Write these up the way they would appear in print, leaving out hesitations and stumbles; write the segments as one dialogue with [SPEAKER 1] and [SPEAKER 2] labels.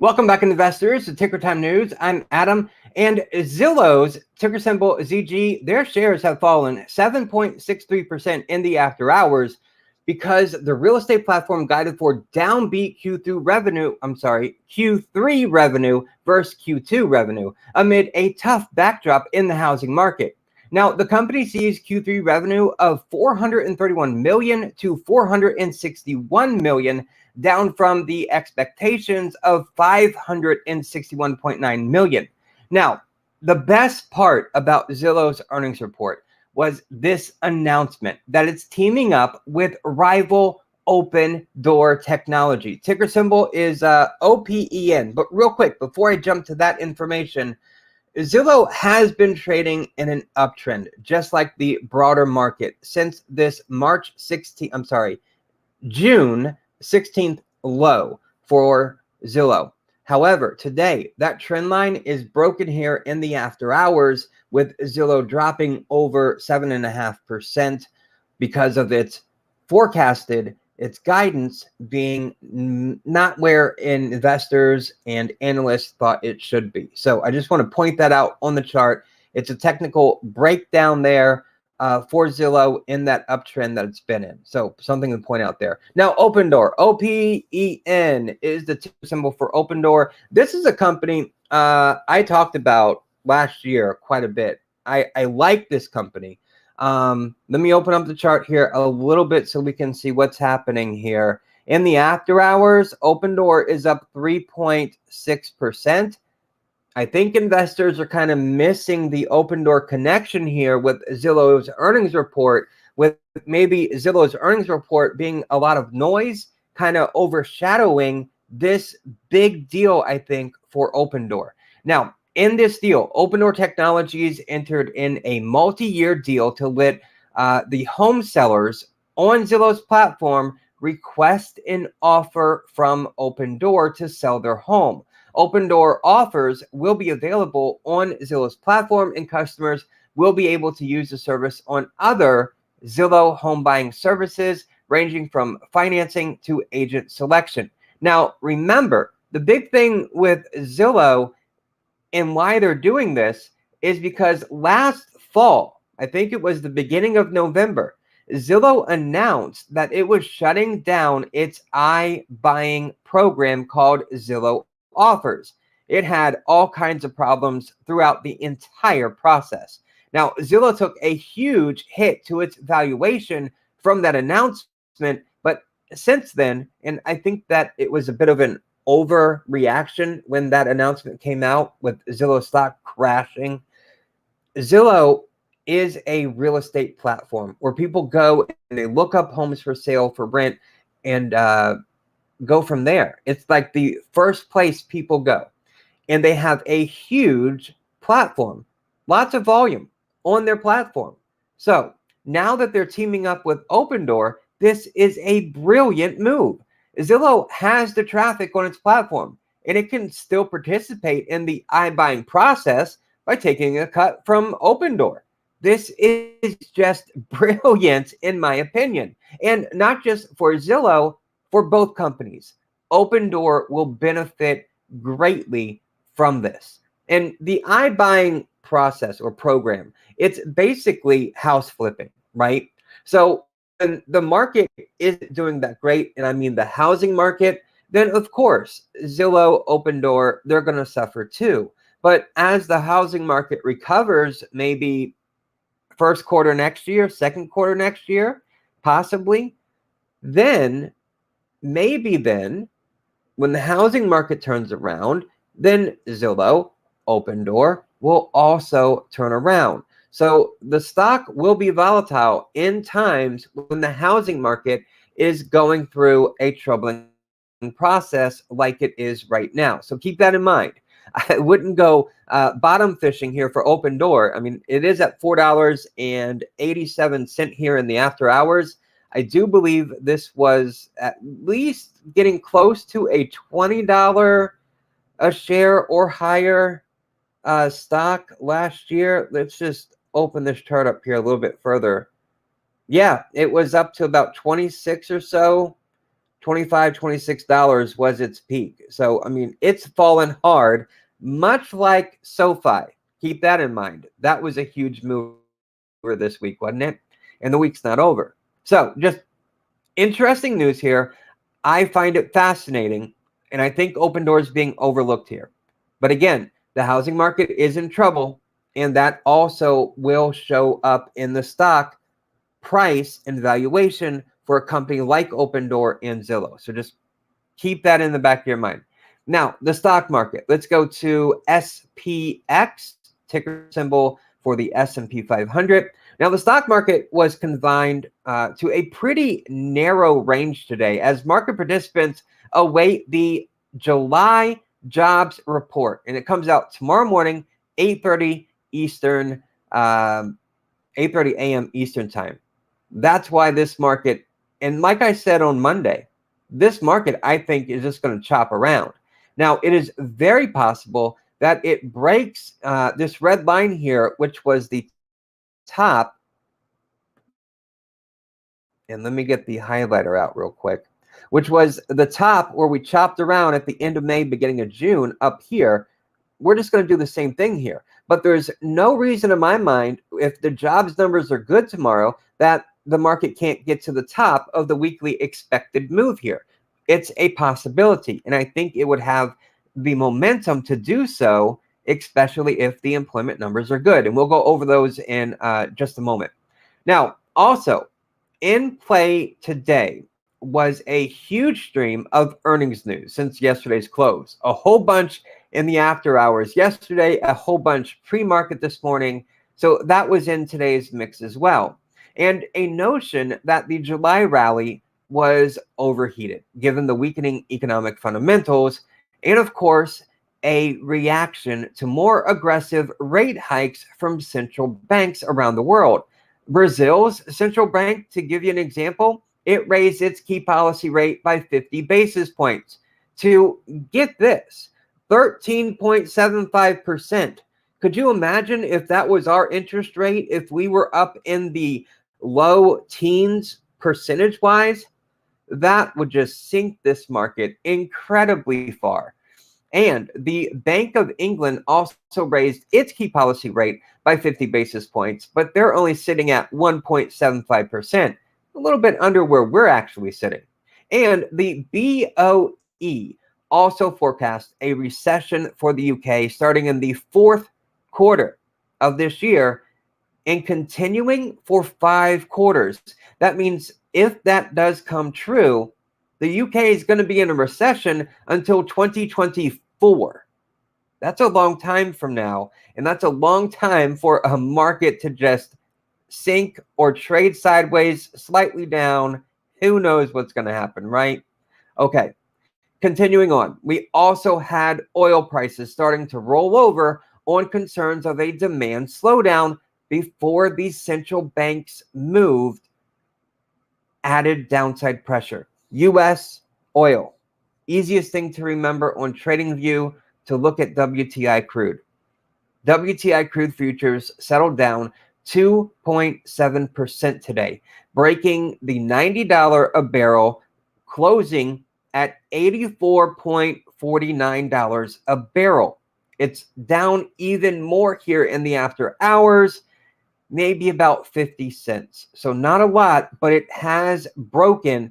[SPEAKER 1] Welcome back, investors, to Ticker Time News. I'm Adam, and Zillow's ticker symbol ZG, their shares have fallen 7.63% in the after hours because the real estate platform guided for downbeat Q3 revenue versus Q2 revenue amid a tough backdrop in the housing market. Now, the company sees Q3 revenue of $431 million to $461 million, down from the expectations of $561.9 million. Now, the best part about Zillow's earnings report was this announcement that it's teaming up with rival Opendoor technology. Ticker symbol is OPEN. But real quick, before I jump to that information, Zillow has been trading in an uptrend, just like the broader market, since this June 16th low for Zillow. However, today, that trend line is broken here in the after hours, with Zillow dropping over 7.5% because of its guidance being not where investors and analysts thought it should be. So I just want to point that out on the chart. It's a technical breakdown there for Zillow in that uptrend that it's been in. So something to point out there. Now, Opendoor, OPEN is the ticker symbol for Opendoor. This is a company I talked about last year quite a bit. I like this company. Let me open up the chart here a little bit so we can see what's happening here. In the after hours, Opendoor is up 3.6%. I think investors are kind of missing the Opendoor connection here with Zillow's earnings report, with maybe Zillow's earnings report being a lot of noise, kind of overshadowing this big deal, I think, for Opendoor. Now, in this deal, Opendoor Technologies entered in a multi-year deal to let the home sellers on Zillow's platform request an offer from Opendoor to sell their home. Opendoor offers will be available on Zillow's platform, and customers will be able to use the service on other Zillow home buying services, ranging from financing to agent selection. Now, remember, the big thing with Zillow and why they're doing this is because last fall, I think it was the beginning of November, Zillow announced that it was shutting down its iBuying program called Zillow Offers. It had all kinds of problems throughout the entire process. Now, Zillow took a huge hit to its valuation from that announcement, but since then, and I think that it was a bit of an overreaction when that announcement came out, with Zillow stock crashing. Zillow is a real estate platform where people go and they look up homes for sale, for rent, and go from there. It's like the first place people go, and they have a huge platform, lots of volume on their platform. So now that they're teaming up with Opendoor, this is a brilliant move. Zillow has the traffic on its platform, and it can still participate in the iBuying process by taking a cut from Opendoor. This is just brilliant, in my opinion, and not just for Zillow, for both companies. Opendoor will benefit greatly from this. And the iBuying process or program, it's basically house flipping, right? So when the market isn't doing that great, and I mean the housing market, then of course, Zillow, Opendoor, they're going to suffer too. But as the housing market recovers, maybe first quarter next year, second quarter next year, possibly, then maybe then, when the housing market turns around, then Zillow, Opendoor will also turn around. So the stock will be volatile in times when the housing market is going through a troubling process like it is right now. So keep that in mind. I wouldn't go bottom fishing here for Opendoor. I mean, it is at $4.87 here in the after hours. I do believe this was at least getting close to a $20 a share or higher stock last year. Let's just open this chart up here a little bit further. Yeah, it was up to about 26 or so $25, $26 was its peak. So, I mean, it's fallen hard, much like SoFi. Keep that in mind. That was a huge mover this week, wasn't it? And the week's not over. So, just interesting news here. I find it fascinating, and I think Opendoor is being overlooked here. But again, the housing market is in trouble, and that also will show up in the stock price and valuation for a company like Opendoor and Zillow. So just keep that in the back of your mind. Now, the stock market. Let's go to SPX, ticker symbol for the S&P 500. Now, the stock market was confined to a pretty narrow range today as market participants await the July jobs report. And it comes out tomorrow morning, 8:30 Eastern, 8:30 a.m. Eastern time. That's why this market, and like I said on Monday, this market, I think, is just going to chop around. Now, it is very possible that it breaks this red line here, which was the top. And let me get the highlighter out real quick, which was the top where we chopped around at the end of May, beginning of June up here. We're just going to do the same thing here. But there's no reason in my mind, if the jobs numbers are good tomorrow, that the market can't get to the top of the weekly expected move here. It's a possibility, and I think it would have the momentum to do so, especially if the employment numbers are good. And we'll go over those in just a moment. Now, also, in play today was a huge stream of earnings news since yesterday's close. A whole bunch in the after hours yesterday, a whole bunch pre-market this morning. So that was in today's mix as well. And a notion that the July rally was overheated, given the weakening economic fundamentals, and of course, a reaction to more aggressive rate hikes from central banks around the world. Brazil's central bank, to give you an example, it raised its key policy rate by 50 basis points to, get this, 13.75%. Could you imagine if that was our interest rate, if we were up in the low teens percentage-wise? That would just sink this market incredibly far. And the Bank of England also raised its key policy rate by 50 basis points, but they're only sitting at 1.75%, a little bit under where we're actually sitting. And the BOE also forecast a recession for the UK starting in the fourth quarter of this year and continuing for 5 quarters. That means if that does come true, the UK is going to be in a recession until 2024. That's a long time from now, and that's a long time for a market to just sink or trade sideways, slightly down. Who knows what's going to happen, right? Okay, continuing on. We also had oil prices starting to roll over on concerns of a demand slowdown before these central banks moved, added downside pressure. U.S. oil. Easiest thing to remember on TradingView to look at WTI crude. WTI crude futures settled down 2.7% today, breaking the $90 a barrel, closing at $84.49 a barrel. It's down even more here in the after hours, maybe about 50 cents. So not a lot, but it has broken.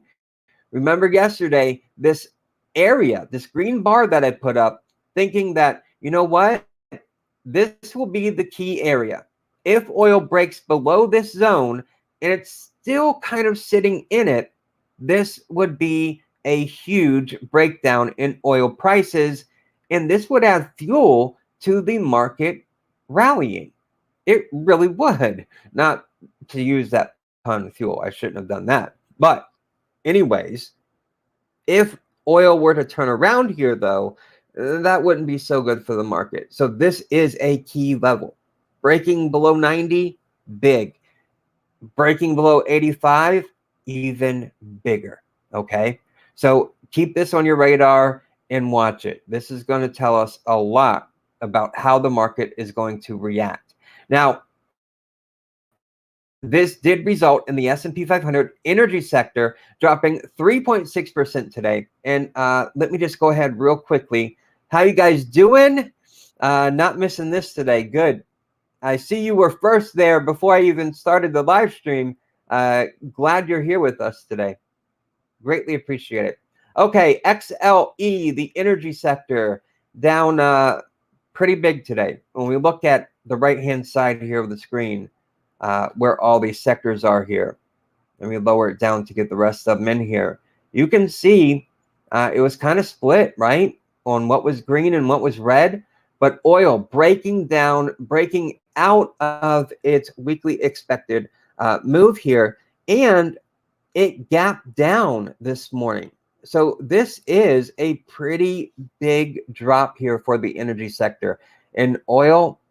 [SPEAKER 1] Remember yesterday, this area, this green bar that I put up, thinking that, you know what, this will be the key area. If oil breaks below this zone and it's still kind of sitting in it, this would be a huge breakdown in oil prices, and this would add fuel to the market rallying. It really would. Not to use that pun, fuel. I shouldn't have done that. But anyways, if oil were to turn around here, though, that wouldn't be so good for the market. So this is a key level. Breaking below 90, big. Breaking below 85, even bigger. Okay? So keep this on your radar and watch it. This is going to tell us a lot about how the market is going to react. Now, This did result in the S&P 500 energy sector dropping 3.6% today. And let me just go ahead real quickly. How you guys doing? Not missing this today. Good. I see you were first there before I even started the live stream. Glad you're here with us today. Greatly appreciate it. Okay, XLE, the energy sector, down pretty big today. When we look at the right-hand side here of the screen, where all these sectors are here, let me lower it down to get the rest of them in here. You can see it was kind of split, right, on what was green and what was red. But oil breaking out of its weekly expected move here, and it gapped down this morning. So this is a pretty big drop here for the energy sector. And oil,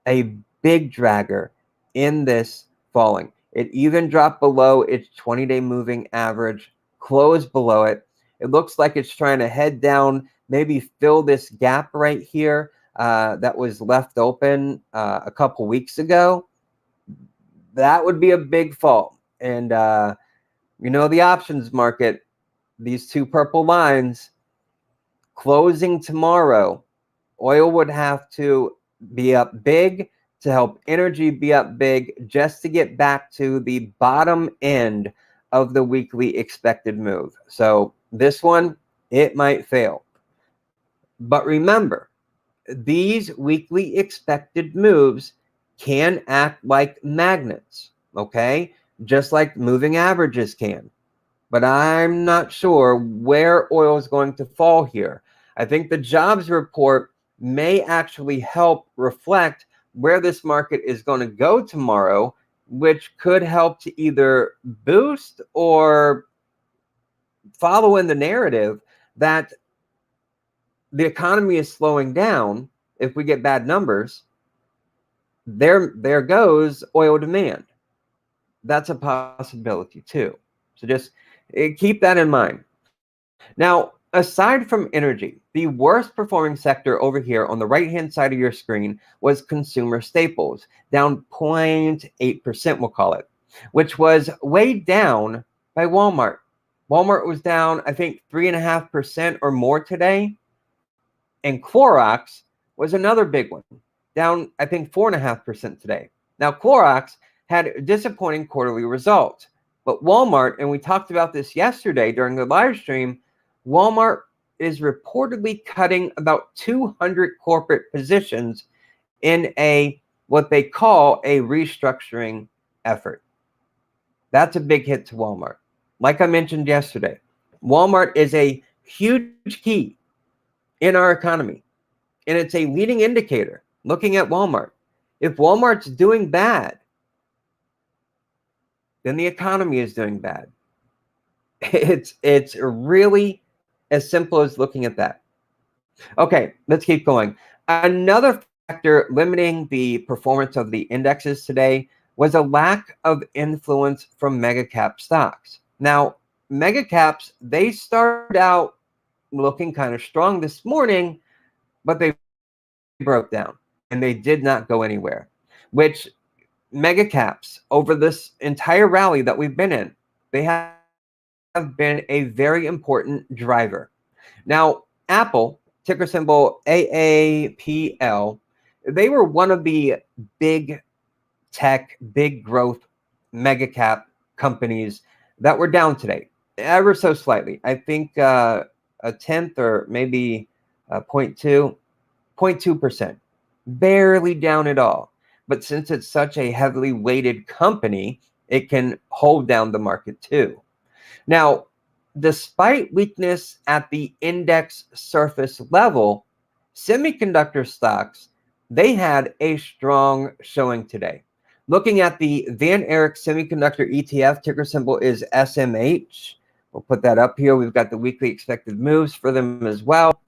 [SPEAKER 1] a big dragger in this falling. It even dropped below its 20-day moving average, closed below it. It looks like it's trying to head down, maybe fill this gap right here that was left open a couple weeks ago. That would be a big fall. And you know, the options market, these two purple lines, closing tomorrow, oil would have to be up big to help energy be up big just to get back to the bottom end of the weekly expected move. So this one, it might fail. But remember, these weekly expected moves can act like magnets, okay? Just like moving averages can. But I'm not sure where oil is going to fall here. I think the jobs report may actually help reflect where this market is going to go tomorrow, which could help to either boost or follow in the narrative that the economy is slowing down. If we get bad numbers, there goes oil demand. That's a possibility too. So just keep that in mind. Now, aside from energy, the worst performing sector over here on the right-hand side of your screen was consumer staples, down 0.8%, we'll call it, which was weighed down by Walmart. Walmart was down, I think, 3.5% or more today. And Clorox was another big one, down, I think, 4.5% today. Now, Clorox had disappointing quarterly results. But Walmart, and we talked about this yesterday during the live stream, Walmart is reportedly cutting about 200 corporate positions in what they call a restructuring effort. That's a big hit to Walmart. Like I mentioned yesterday, Walmart is a huge key in our economy, and it's a leading indicator looking at Walmart. If Walmart's doing bad, then the economy is doing bad. It's really as simple as looking at that. Okay, let's keep going. Another factor limiting the performance of the indexes today was a lack of influence from mega cap stocks. Now, mega caps, they started out looking kind of strong this morning, but they broke down and they did not go anywhere, which mega caps over this entire rally that we've been in, they have been a very important driver. Now, Apple, ticker symbol AAPL, they were one of the big tech, big growth mega cap companies that were down today, ever so slightly. I think a tenth or maybe 0.2%, barely down at all. But since it's such a heavily weighted company, it can hold down the market too. Now, despite weakness at the index surface level, semiconductor stocks, they had a strong showing today. Looking at the Van Erik Semiconductor ETF, ticker symbol is SMH. We'll put that up here. We've got the weekly expected moves for them as well.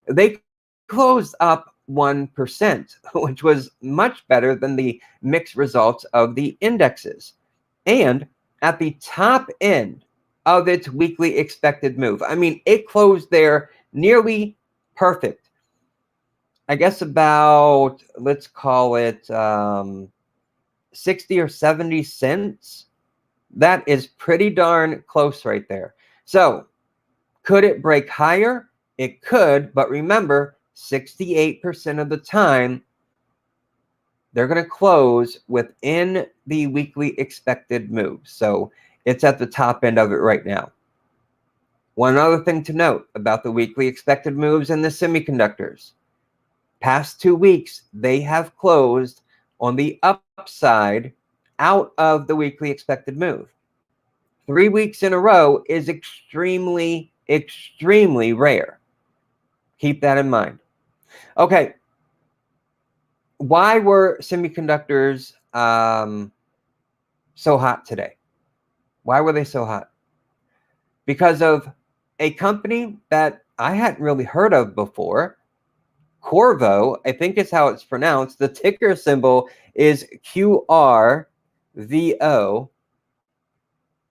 [SPEAKER 1] They closed up 1%, which was much better than the mixed results of the indexes. And at the top end of its weekly expected move, I mean, it closed there nearly perfect. I guess about, let's call it 60 or 70 cents. That is pretty darn close right there. So could it break higher? It could, but remember, 68% of the time, they're going to close within the weekly expected move. So it's at the top end of it right now. One other thing to note about the weekly expected moves in the semiconductors. Past 2 weeks, they have closed on the upside out of the weekly expected move. 3 weeks in a row is extremely, extremely rare. Keep that in mind. Okay. Why were semiconductors so hot today? Why were they so hot? Because of a company that I hadn't really heard of before, Qorvo, I think is how it's pronounced. The ticker symbol is QRVO.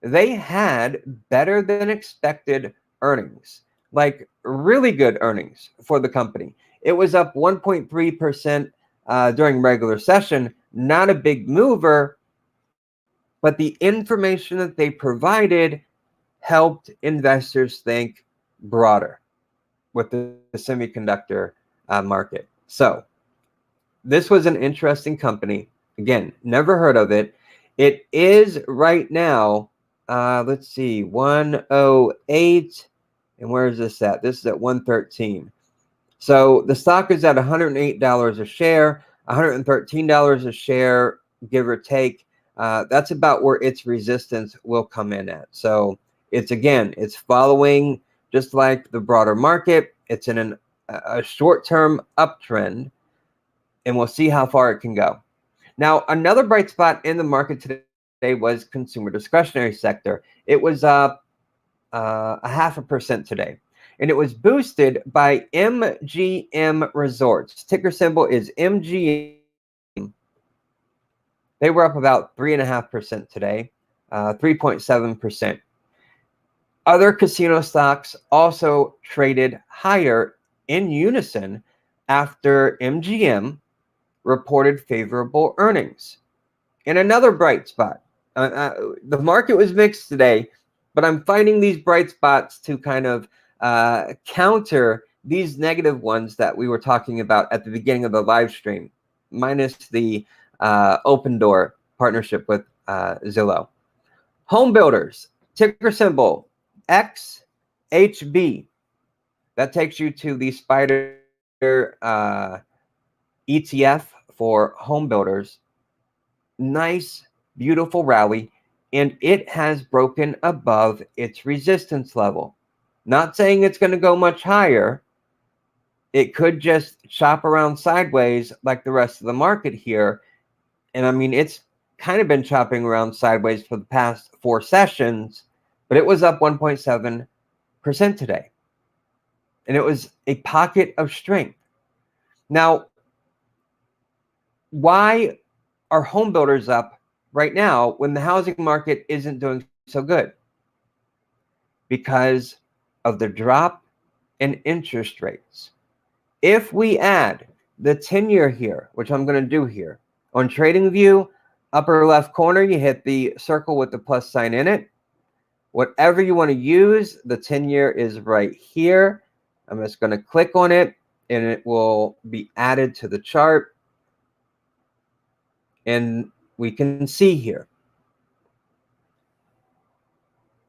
[SPEAKER 1] They had better than expected earnings, like really good earnings for the company. It was up 1.3% during regular session, not a big mover, but the information that they provided helped investors think broader with the semiconductor market. So this was an interesting company. Again, never heard of it. It is right now, let's see, 108. And where is this at? This is at 113. So the stock is at $108 a share, $113 a share, give or take. That's about where its resistance will come in at. So it's following just like the broader market. It's in a short-term uptrend, and we'll see how far it can go. Now, another bright spot in the market today was consumer discretionary sector. It was up 0.5% today, and it was boosted by MGM Resorts. Ticker symbol is MGM. They were up about 3.5% today, 3.7%. Other casino stocks also traded higher in unison after MGM reported favorable earnings. And another bright spot, the market was mixed today, but I'm finding these bright spots to kind of counter these negative ones that we were talking about at the beginning of the live stream, minus the Opendoor partnership with Zillow. Home builders, ticker symbol XHB. That takes you to the Spider ETF for home builders. Nice, beautiful rally, and it has broken above its resistance level. Not saying it's going to go much higher. It could just chop around sideways like the rest of the market here. And I mean, it's kind of been chopping around sideways for the past 4 sessions, but it was up 1.7% today. And it was a pocket of strength. Now, why are home builders up right now when the housing market isn't doing so good? Because of the drop in interest rates. If we add the 10-year here, which I'm going to do here, on TradingView, upper left corner, you hit the circle with the plus sign in it. Whatever you want to use, the 10-year is right here. I'm just going to click on it, and it will be added to the chart. And we can see here,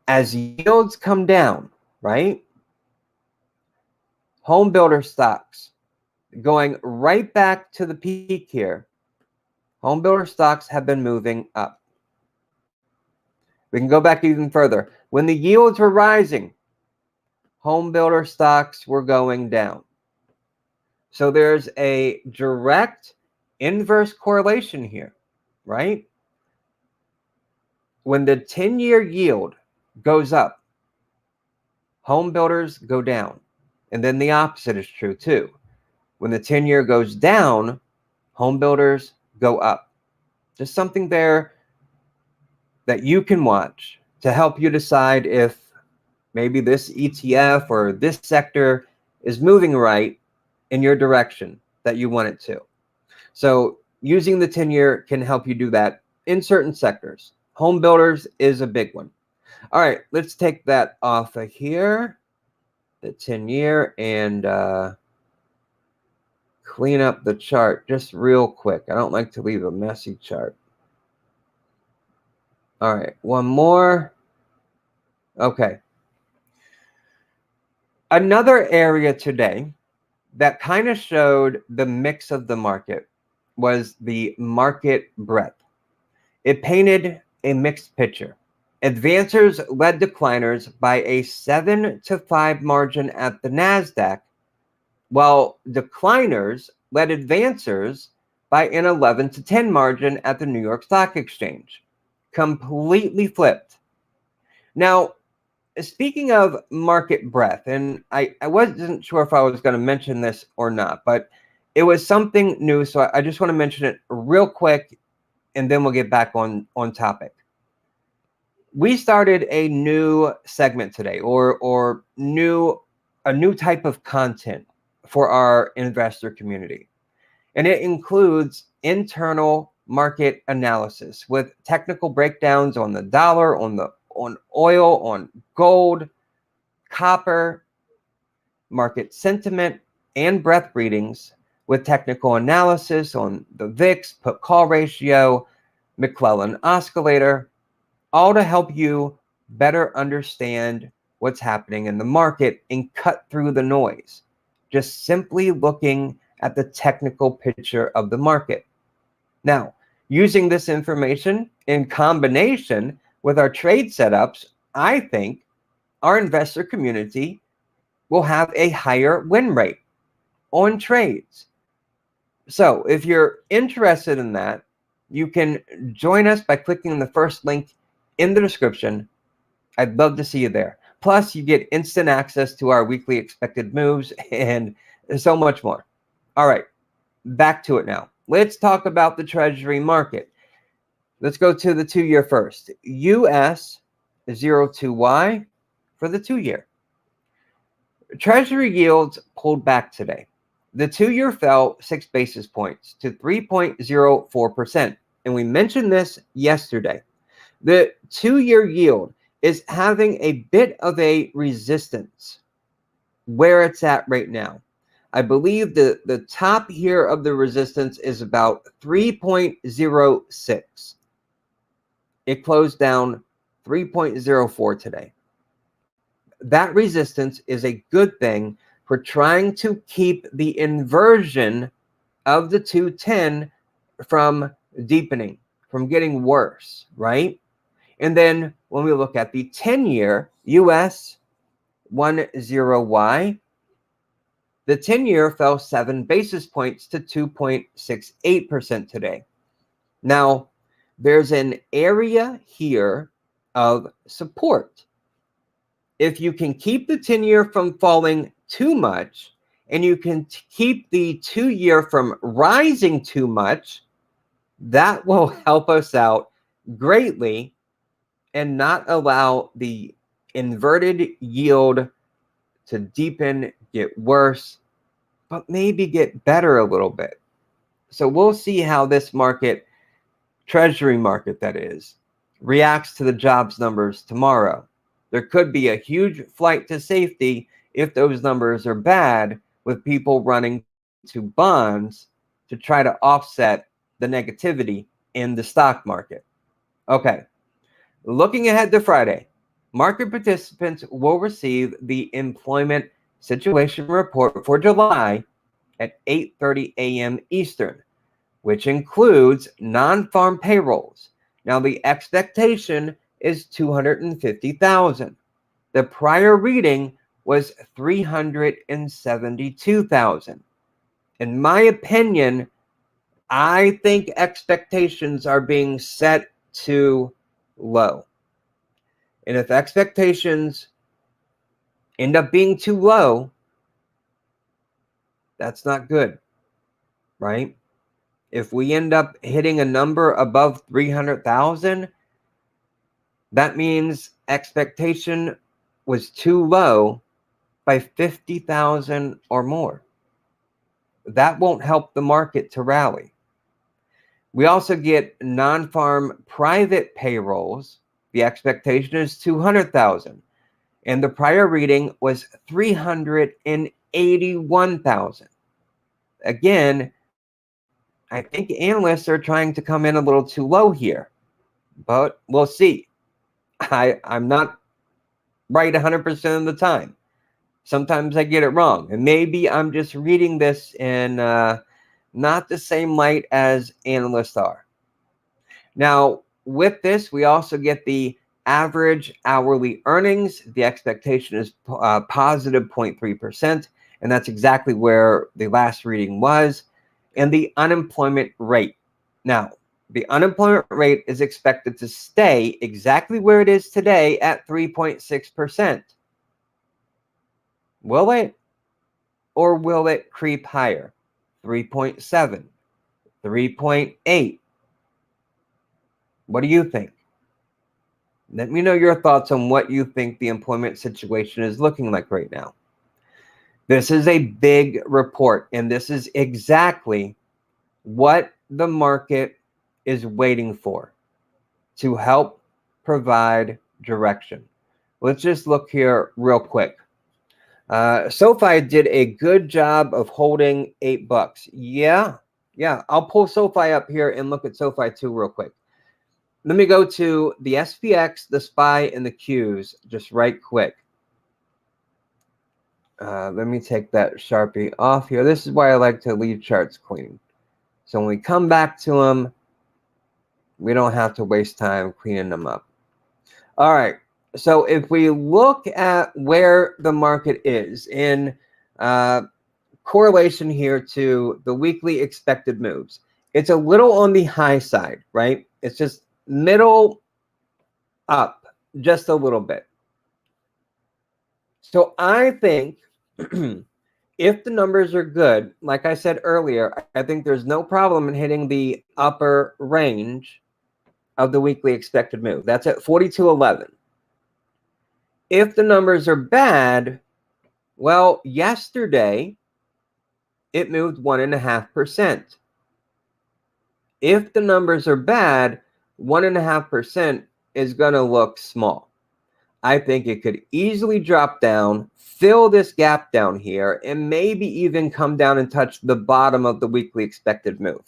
[SPEAKER 1] as yields come down, right? Home builder stocks going right back to the peak here. Home builder stocks have been moving up. We can go back even further. When the yields were rising, home builder stocks were going down. So there's a direct inverse correlation here, right? When the 10-year yield goes up, home builders go down. And then the opposite is true too. When the 10-year goes down, home builders go up. Just something there that you can watch to help you decide if maybe this ETF or this sector is moving right in your direction that you want it to. So using the 10-year can help you do that in certain sectors. Home builders is a big one. All right, let's take that off of here, the 10-year, and clean up the chart just real quick. I don't like to leave a messy chart. All right, one more. Okay. Another area today that kind of showed the mix of the market was the market breadth. It painted a mixed picture. Advancers led decliners by a 7-5 margin at the NASDAQ, while decliners led advancers by an 11-10 margin at the New York Stock Exchange. Completely flipped. Now, speaking of market breadth, and I wasn't sure if I was going to mention this or not, but it was something new, so I just want to mention it real quick, and then we'll get back on topic. We started a new segment today, or a new type of content for our investor community, and it includes internal market analysis with technical breakdowns on the dollar, on oil, on gold, copper, market sentiment, and breadth readings with technical analysis on the VIX, put call ratio, McClellan oscillator, all to help you better understand what's happening in the market and cut through the noise, just simply looking at the technical picture of the market. Now, using this information in combination with our trade setups, I think our investor community will have a higher win rate on trades. So if you're interested in that, you can join us by clicking the first link in the description. I'd love to see you there. Plus, you get instant access to our weekly expected moves and so much more. All right, back to it now. Let's talk about the Treasury market. Let's go to the 2-year first. US 02Y for the 2-year. Treasury yields pulled back today. The 2-year fell 6 basis points to 3.04%. And we mentioned this yesterday. The 2-year yield is having a bit of a resistance where it's at right now. I believe the top here of the resistance is about 3.06. It closed down 3.04 today. That resistance is a good thing for trying to keep the inversion of the 210 from deepening, from getting worse, right? And then when we look at the 10-year US 10Y, the 10-year fell 7 basis points to 2.68% today. Now, there's an area here of support. If you can keep the 10-year from falling too much, and you can keep the 2-year from rising too much, that will help us out greatly and not allow the inverted yield to deepen, get worse, but maybe get better a little bit. So we'll see how this market, Treasury market that is, reacts to the jobs numbers tomorrow. There could be a huge flight to safety if those numbers are bad, with people running to bonds to try to offset the negativity in the stock market. Okay, looking ahead to Friday, market participants will receive the employment situation report for July at 8:30 a.m. Eastern, which includes non-farm payrolls. Now, the expectation is 250,000. The prior reading was 372,000. In my opinion, I think expectations are being set too low. And if expectations end up being too low, that's not good, right? If we end up hitting a number above 300,000, that means expectation was too low by 50,000 or more. That won't help the market to rally. We also get non-farm private payrolls. The expectation is 200,000, and the prior reading was 381,000. Again, I think analysts are trying to come in a little too low here, but we'll see. I'm not right 100% of the time. Sometimes I get it wrong, and maybe I'm just reading this in not the same light as analysts are. Now, with this, we also get the average hourly earnings. The expectation is positive 0.3%, and that's exactly where the last reading was. And the unemployment rate. Now, the unemployment rate is expected to stay exactly where it is today at 3.6%. Will it? Or will it creep higher? 3.7, 3.8. What do you think? Let me know your thoughts on what you think the employment situation is looking like right now. This is a big report, and this is exactly what the market is waiting for to help provide direction. Let's just look here real quick. SoFi did a good job of holding $8. Yeah, I'll pull SoFi up here and look at SoFi too real quick. Let me go to the SPX, the SPY, and the Qs just right quick. Let me take that Sharpie off here. This is why I like to leave charts clean. So when we come back to them, we don't have to waste time cleaning them up. All right. So if we look at where the market is in correlation here to the weekly expected moves, it's a little on the high side, right? It's just middle up just a little bit. So I think if the numbers are good, like I said earlier, I think there's no problem in hitting the upper range of the weekly expected move. That's at 42.11. If the numbers are bad, well, yesterday it moved 1.5%. If the numbers are bad, 1.5% is going to look small. I think it could easily drop down, fill this gap down here, and maybe even come down and touch the bottom of the weekly expected move.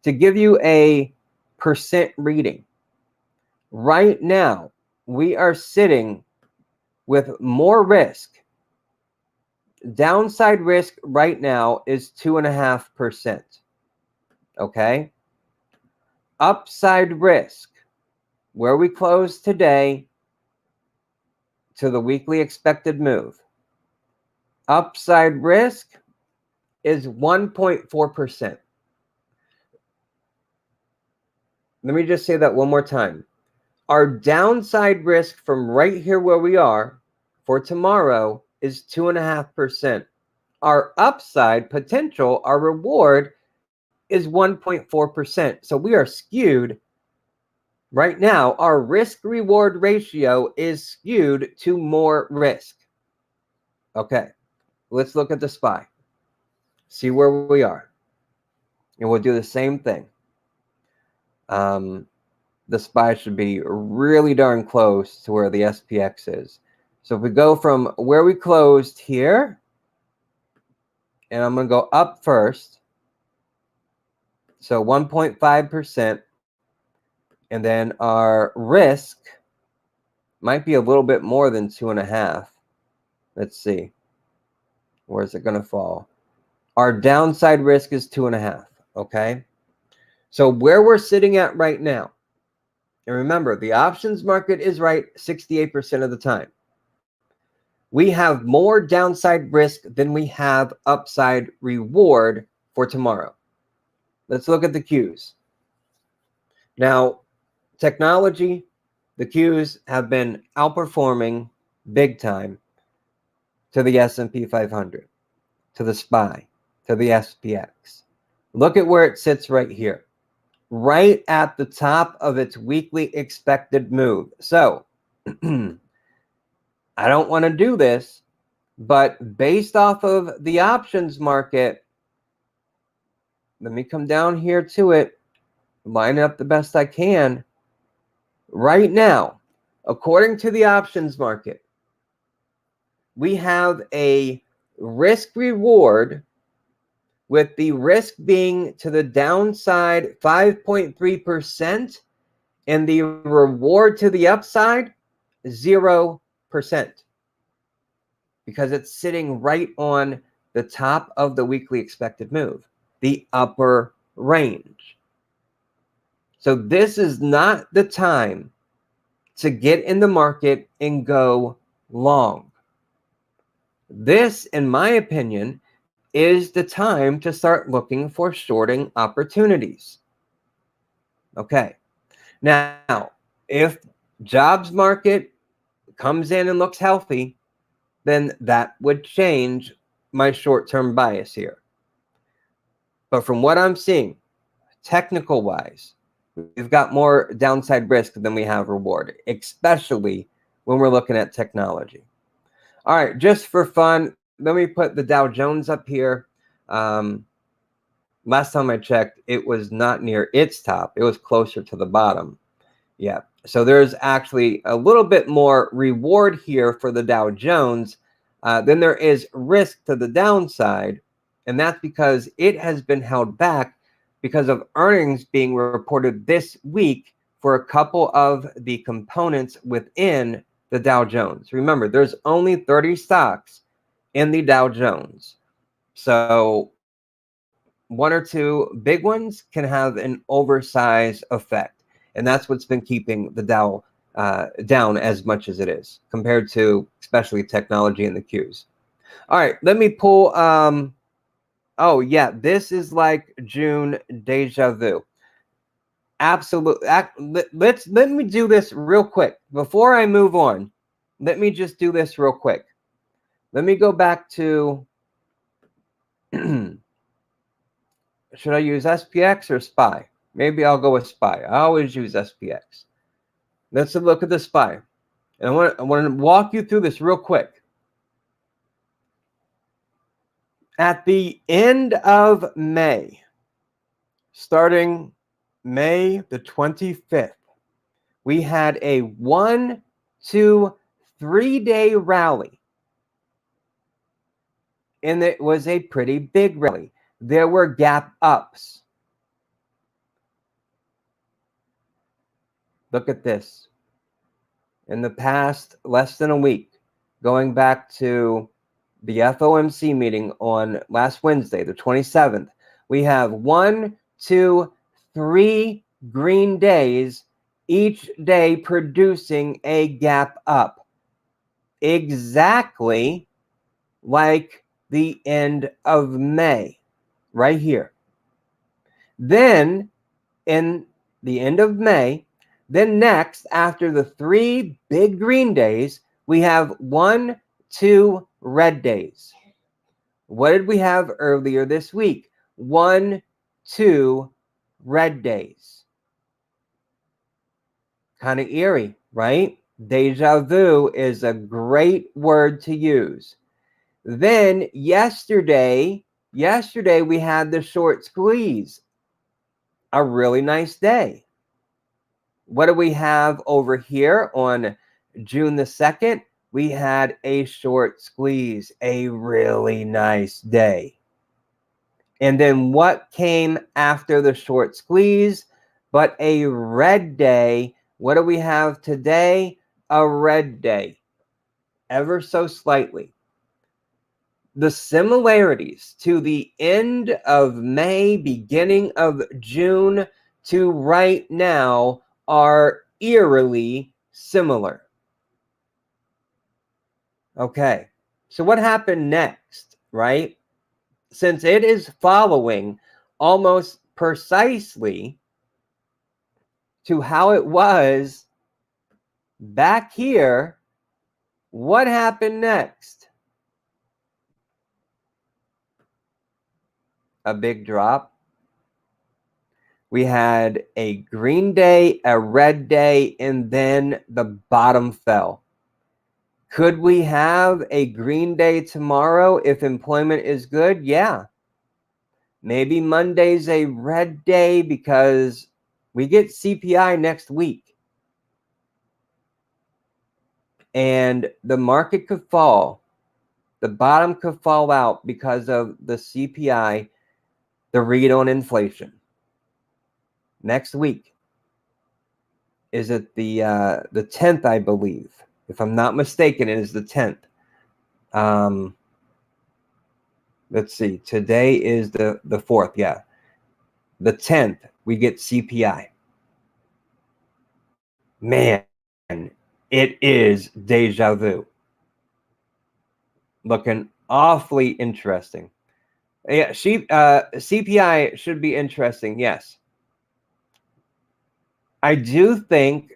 [SPEAKER 1] To give you a percent reading, right now, we are sitting with more risk. Downside risk right now is 2.5%. Okay? Upside risk, where we close today, to the weekly expected move. Upside risk is 1.4%. Let me just say that one more time. Our downside risk from right here where we are for tomorrow is 2.5%. Our upside potential, our reward, is 1.4%. So we are skewed. Right now, our risk-reward ratio is skewed to more risk. Okay, let's look at the SPY. See where we are. And we'll do the same thing. The SPY should be really darn close to where the SPX is. So if we go from where we closed here, and I'm going to go up first. So 1.5%. And then our risk might be a little bit more than 2.5. Let's see. Where is it going to fall? Our downside risk is 2.5. Okay. So where we're sitting at right now, and remember, the options market is right 68% of the time. We have more downside risk than we have upside reward for tomorrow. Let's look at the Qs. Now, technology, the Qs have been outperforming big time to the S&P 500, to the SPY, to the SPX. Look at where it sits right here, right at the top of its weekly expected move. So I don't want to do this, but based off of the options market, let me come down here to it. line it up the best I can. Right now, according to the options market, we have a risk reward, with the risk being to the downside 5.3% and the reward to the upside 0%, because it's sitting right on the top of the weekly expected move, the upper range. So this is not the time to get in the market and go long. This, in my opinion, is the time to start looking for shorting opportunities. Okay. Now, if jobs market comes in and looks healthy, then that would change my short-term bias here. But from what I'm seeing, technical wise, we've got more downside risk than we have reward, especially when we're looking at technology. All right, just for fun, let me put the Dow Jones up here. Last time I checked, it was not near its top. It was closer to the bottom. Yeah, so there's actually a little bit more reward here for the Dow Jones than there is risk to the downside. And that's because it has been held back because of earnings being reported this week for a couple of the components within the Dow Jones. Remember, there's only 30 stocks in the Dow Jones. So one or two big ones can have an oversized effect. And that's what's been keeping the Dow down as much as it is, compared to especially technology and the Qs. All right, let me pull. Oh, yeah, this is like June deja vu. Absolutely. Let me do this real quick. Before I move on, let me just do this real quick. Let me go back to, should I use SPX or SPY? Maybe I'll go with SPY. I always use SPX. Let's look at the SPY. And I want to walk you through this real quick. At the end of May, starting May the 25th, we had a 1, 2, 3-day rally. And it was a pretty big rally. There were gap ups. Look at this. In the past less than a week, going back to the FOMC meeting on last Wednesday, the 27th, we have 1, 2, 3 green days, each day producing a gap up. Exactly like the end of May, right here. Then, in the end of May, then next, after the 3 big green days, we have 1, 2 red days. What did we have earlier this week? 1, 2 red days. Kind of eerie, right? Deja vu is a great word to use. Then yesterday we had the short squeeze. A really nice day. What do we have over here on June the 2nd? We had a short squeeze, a really nice day. And then what came after the short squeeze but a red day? What do we have today? A red day, ever so slightly. The similarities to the end of May, beginning of June to right now are eerily similar. Okay, so what happened next, right? Since it is following almost precisely to how it was back here, what happened next? A big drop. We had a green day, a red day, and then the bottom fell. Could we have a green day tomorrow if employment is good? Yeah. Maybe Monday's a red day because We get CPI next week. And the market could fall. The bottom could fall out because of the CPI, the read on inflation. Next week. Is it the 10th, I believe? If I'm not mistaken, it is the 10th. Let's see. Today is the 4th. Yeah. The 10th, we get CPI. Man, it is deja vu. Looking awfully interesting. Yeah, CPI should be interesting. Yes. I do think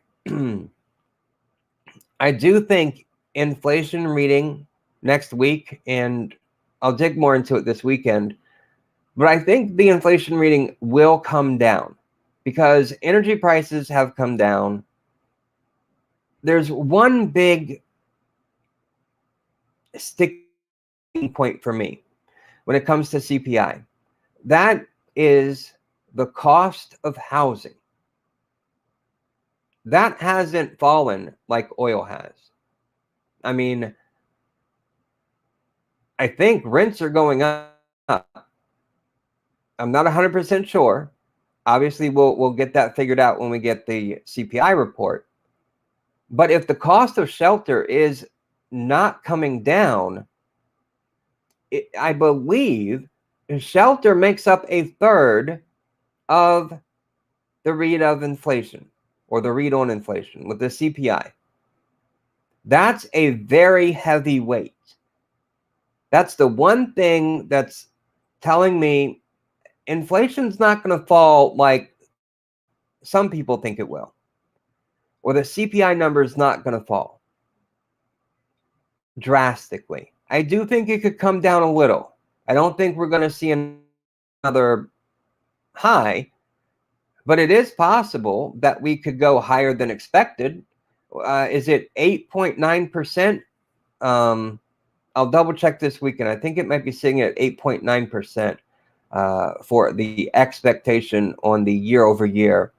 [SPEAKER 1] inflation reading next week, and I'll dig more into it this weekend, but I think the inflation reading will come down because energy prices have come down. There's one big sticking point for me when it comes to CPI. That is the cost of housing. That hasn't fallen like oil has. I mean, I think rents are going up. I'm not 100% sure. Obviously, we'll get that figured out when we get the CPI report. But if the cost of shelter is not coming down, I believe shelter makes up a third of the read of inflation or the read on inflation with the CPI. That's a very heavy weight. That's the one thing that's telling me inflation's not going to fall like some people think it will, or the CPI number is not going to fall drastically. I do think it could come down a little. I don't think we're going to see another high, but it is possible that we could go higher than expected. Is it 8.9%? I'll double check this weekend. I think it might be sitting at 8.9% for the expectation on the year over year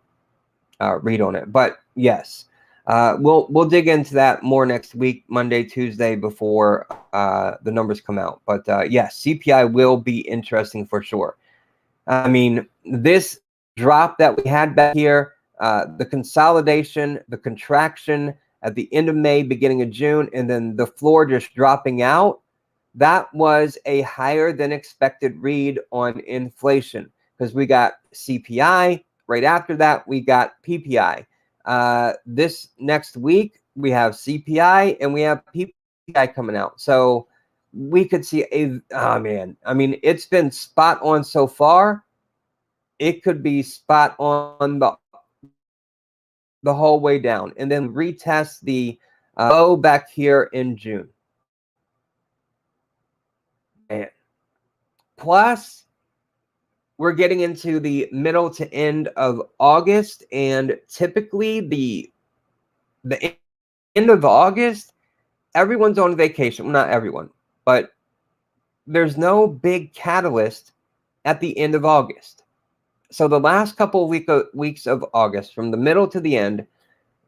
[SPEAKER 1] read on it. But yes, we'll dig into that more next week, Monday, Tuesday, before the numbers come out. But yes, CPI will be interesting for sure. I mean, this drop that we had back here, the consolidation, the contraction at the end of May, beginning of June, and then the floor just dropping out, that was a higher than expected read on inflation because we got CPI. Right after that, we got PPI. This next week, we have CPI and we have PPI coming out. So we could see oh man, I mean, it's been spot on so far. It could be spot on the whole way down and then retest the low back here in June. Man. Plus, we're getting into the middle to end of August, and typically the end of August, everyone's on vacation. Well, not everyone, but there's no big catalyst at the end of August. So the last couple of weeks of August, from the middle to the end,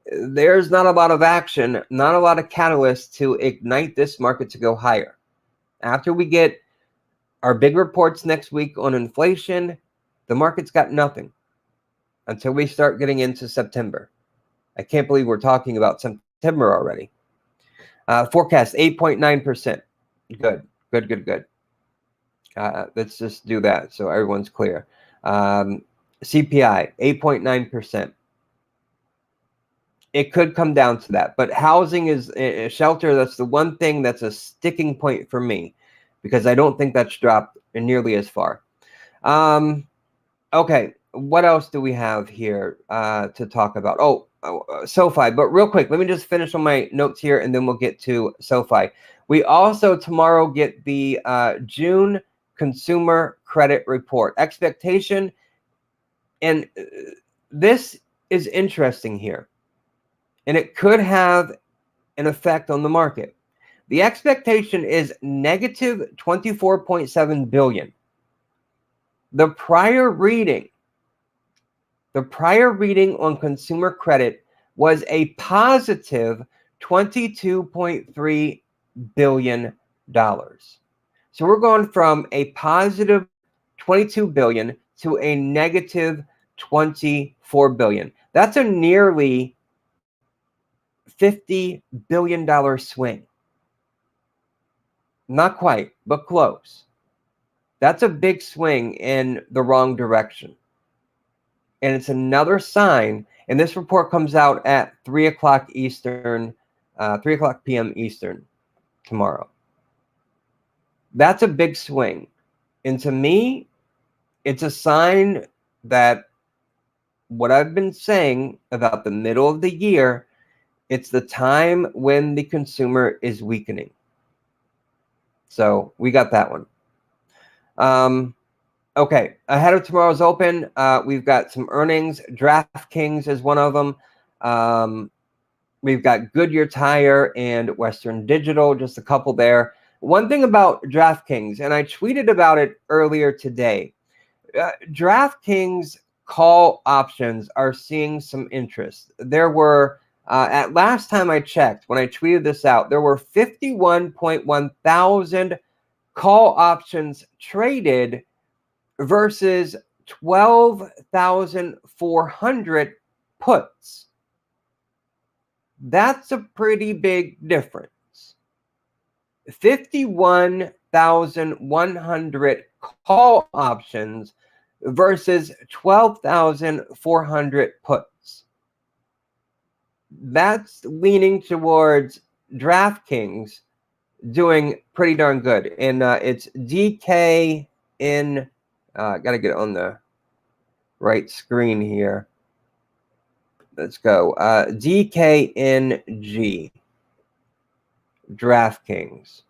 [SPEAKER 1] there's not a lot of action, not a lot of catalyst to ignite this market to go higher. After we get our big reports next week on inflation, the market's got nothing until we start getting into September. I can't believe we're talking about September already. Forecast 8.9%. Good. Let's just do that so everyone's clear. CPI 8.9%. It could come down to that, but housing is shelter. That's the one thing that's a sticking point for me because I don't think that's dropped nearly as far. Okay, what else do we have here to talk about? Oh, SoFi. But real quick, let me just finish on my notes here, and then we'll get to SoFi. We also tomorrow get the June Consumer Credit Report expectation, and this is interesting here, and it could have an effect on the market. The expectation is negative 24.7 billion. The prior reading The prior reading on consumer credit was a positive $22.3 billion. So we're going from a positive 22 billion to a negative 24 billion. That's a nearly $50 billion swing. Not quite, but close. That's a big swing in the wrong direction. And it's another sign, and this report comes out at 3 o'clock Eastern, 3 o'clock p.m. Eastern tomorrow. That's a big swing. And to me, it's a sign that what I've been saying about the middle of the year, it's the time when the consumer is weakening. So we got that one. Okay, ahead of tomorrow's open, we've got some earnings. DraftKings is one of them. We've got Goodyear Tire and Western Digital, just a couple there. One thing about DraftKings, and I tweeted about it earlier today, DraftKings call options are seeing some interest. There were, at last time I checked, when I tweeted this out, there were 51.1 thousand call options traded versus 12,400 puts. That's a pretty big difference. 51,100 call options versus 12,400 puts. That's leaning towards DraftKings doing pretty darn good. And it's DKN, got to get on the right screen here. Let's go. DKNG, DraftKings.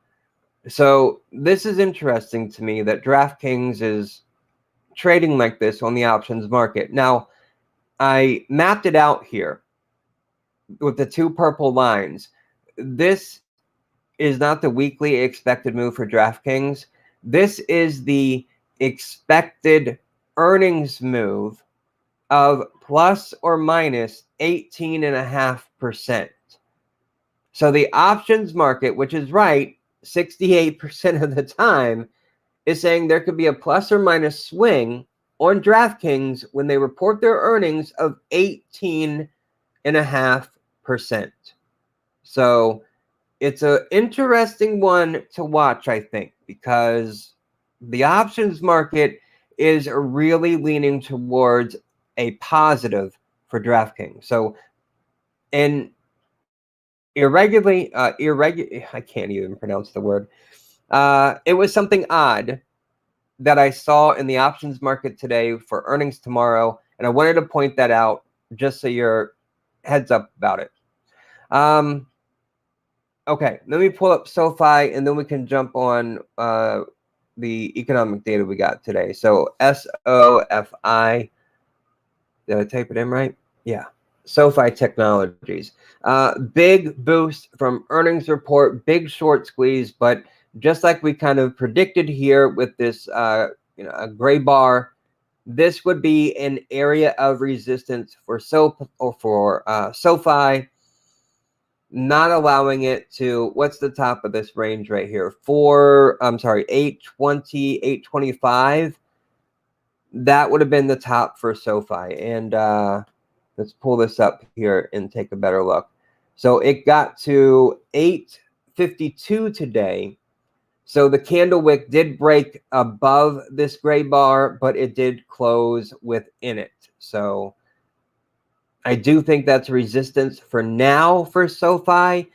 [SPEAKER 1] So this is interesting to me that DraftKings is trading like this on the options market. Now, I mapped it out here with the two purple lines. This is not the weekly expected move for DraftKings. This is the expected earnings move of plus or minus 18.5%. So the options market, which is right 68% of the time, is saying there could be a plus or minus swing on DraftKings when they report their earnings of 18.5%. So it's an interesting one to watch, I think, because the options market is really leaning towards a positive for DraftKings. So, and irregularly, I can't even pronounce the word. It was something odd that I saw in the options market today for earnings tomorrow, and I wanted to point that out just so you're heads up about it. Okay, let me pull up SoFi, and then we can jump on the economic data we got today. So SoFi, did I type it in right? Yeah, SoFi Technologies. Big boost from earnings report, big short squeeze, but just like we kind of predicted here with this, a gray bar, this would be an area of resistance for SoFi, not allowing it to, what's the top of this range right here? 820, 825. That would have been the top for SoFi. And let's pull this up here and take a better look. So it got to 852 today. So the candle wick did break above this gray bar, but it did close within it. So I do think that's resistance for now for SoFi.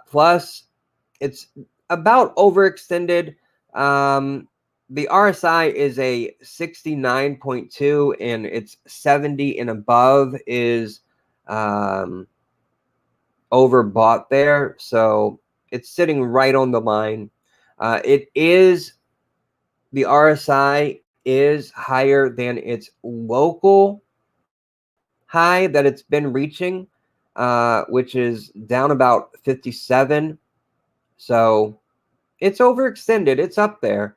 [SPEAKER 1] Plus, it's about overextended. The RSI is a 69.2, and it's 70 and above is overbought there. So it's sitting right on the line. The RSI is higher than its local high that it's been reaching, which is down about 57. So it's overextended. It's up there.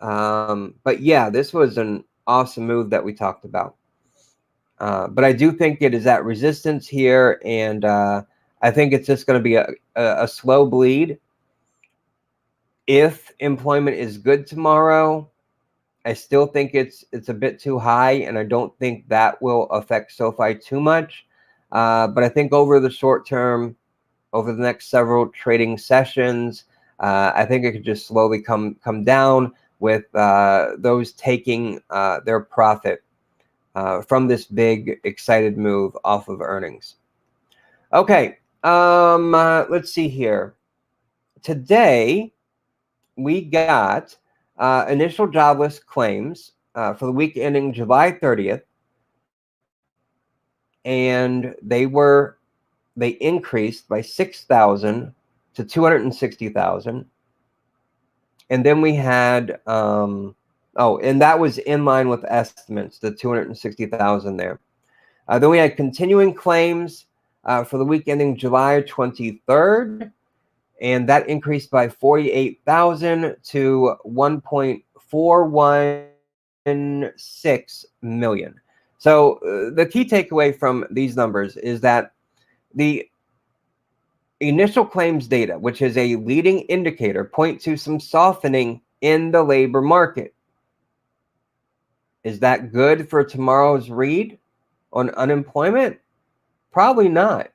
[SPEAKER 1] But yeah, this was an awesome move that we talked about. But I do think it is at resistance here, and I think it's just going to be a slow bleed. If employment is good tomorrow, I still think it's a bit too high, and I don't think that will affect SoFi too much. But I think over the short term, over the next several trading sessions, I think it could just slowly come down with those taking their profit from this big excited move off of earnings. Okay, let's see here. Today we got initial jobless claims for the week ending July 30th, and they increased by 6,000 to 260,000. And then we had and that was in line with estimates, the 260,000 there. Then we had continuing claims for the week ending July 23rd, and that increased by 48,000 to 1.416 million. So the key takeaway from these numbers is that the initial claims data, which is a leading indicator, point to some softening in the labor market. Is that good for tomorrow's read on unemployment? Probably not.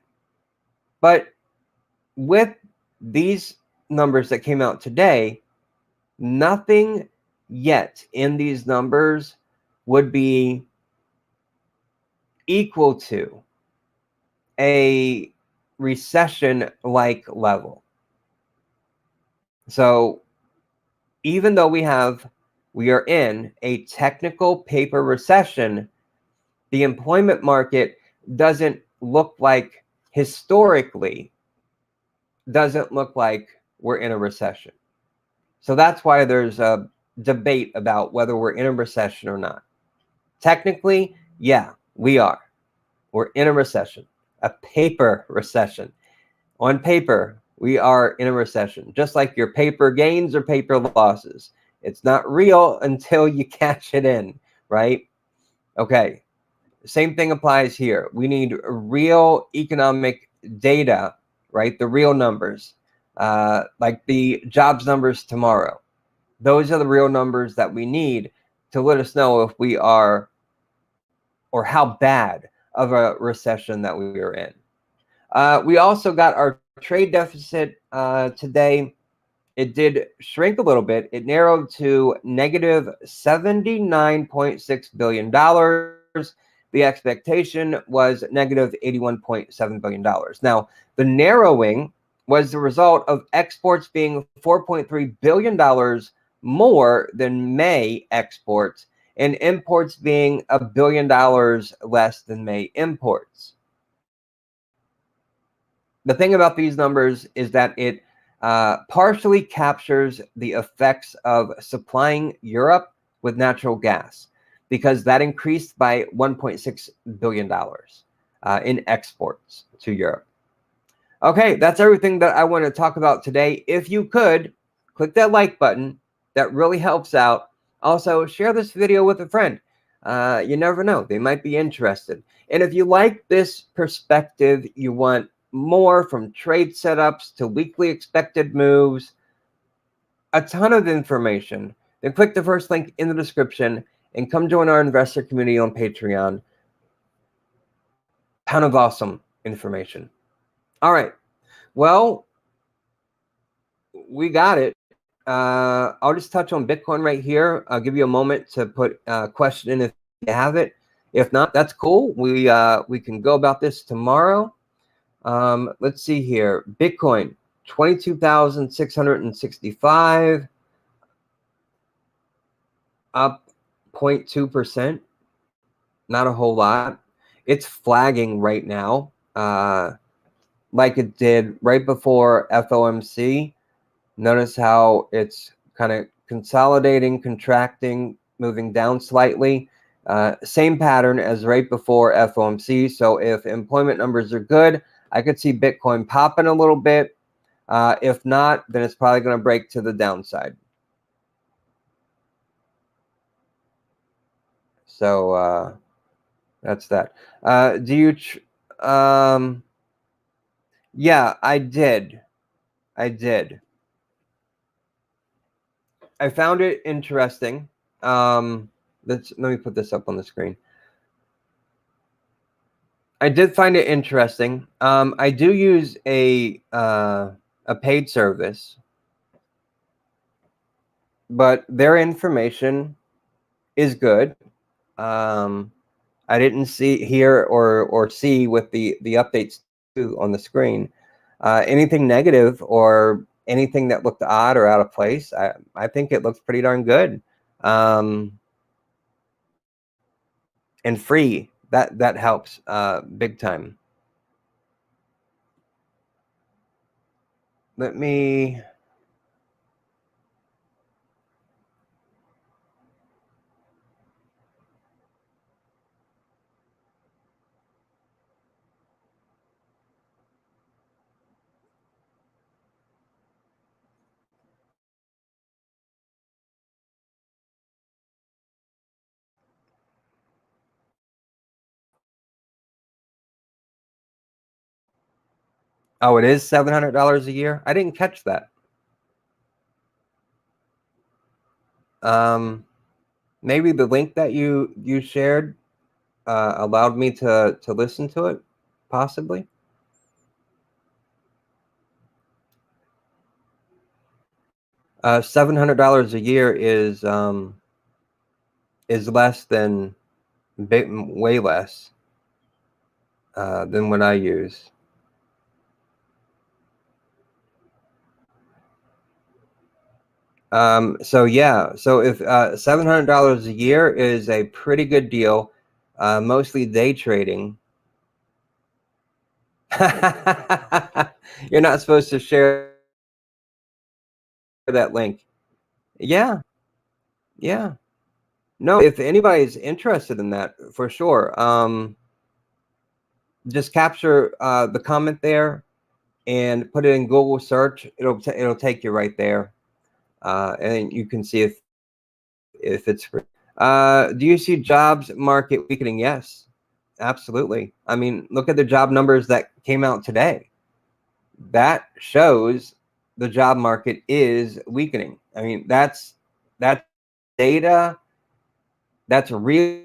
[SPEAKER 1] But with these numbers that came out today, nothing yet in these numbers would be equal to a recession-like level. So even though we are in a technical paper recession, the employment market doesn't look like, historically, doesn't look like we're in a recession. So that's why there's a debate about whether we're in a recession or not. Technically, yeah, we are. We're in a recession, a paper recession. On paper, we are in a recession, just like your paper gains or paper losses. It's not real until you cash it in, right? Okay, same thing applies here. We need real economic data, right? The real numbers, like the jobs numbers tomorrow. Those are the real numbers that we need to let us know if we are, or how bad of a recession that we are in. We also got our trade deficit today. It did shrink a little bit. It narrowed to negative $79.6 billion. The expectation was negative $81.7 billion. Now, the narrowing was the result of exports being $4.3 billion more than May exports, and imports being $1 billion less than May imports. The thing about these numbers is that it partially captures the effects of supplying Europe with natural gas, because that increased by $1.6 billion in exports to Europe. Okay, that's everything that I want to talk about today. If you could, click that like button. That really helps out. Also, share this video with a friend. You never know, they might be interested. And if you like this perspective, you want more, from trade setups to weekly expected moves, a ton of information, then click the first link in the description and come join our investor community on Patreon. Ton of awesome information. All right, well, we got it. I'll just touch on Bitcoin right here. I'll give you a moment to put a question in if you have it. If not, that's cool. We can go about this tomorrow. Let's see here. Bitcoin, 22,665, up 0.2%. Not a whole lot. It's flagging right now, like it did right before FOMC. Notice how it's kind of consolidating, contracting, moving down slightly. Same pattern as right before FOMC. So if employment numbers are good, I could see Bitcoin popping a little bit. If not, then it's probably going to break to the downside. So That's that. Do you? Yeah, I did. I did. I found it interesting. Let me put this up on the screen. I did find it interesting. I do use a paid service, but their information is good. I didn't hear or see with the updates on the screen anything negative or anything that looked odd or out of place. I think it looks pretty darn good, and free. That helps big time. Let me. Oh, it is $700 a year. I didn't catch that. Maybe the link that you shared allowed me to listen to it, possibly. $700 a year is less than way less than what I use. So yeah, so if $700 a year is a pretty good deal, mostly day trading. You're not supposed to share that link. Yeah, yeah. No, if anybody's interested in that, for sure. Just capture the comment there and put it in Google search. It'll take you right there, and you can see if it's free. Do you see jobs market weakening? Yes, absolutely. I mean, look at the job numbers that came out today. That shows the job market is weakening. I mean, that's data. That's real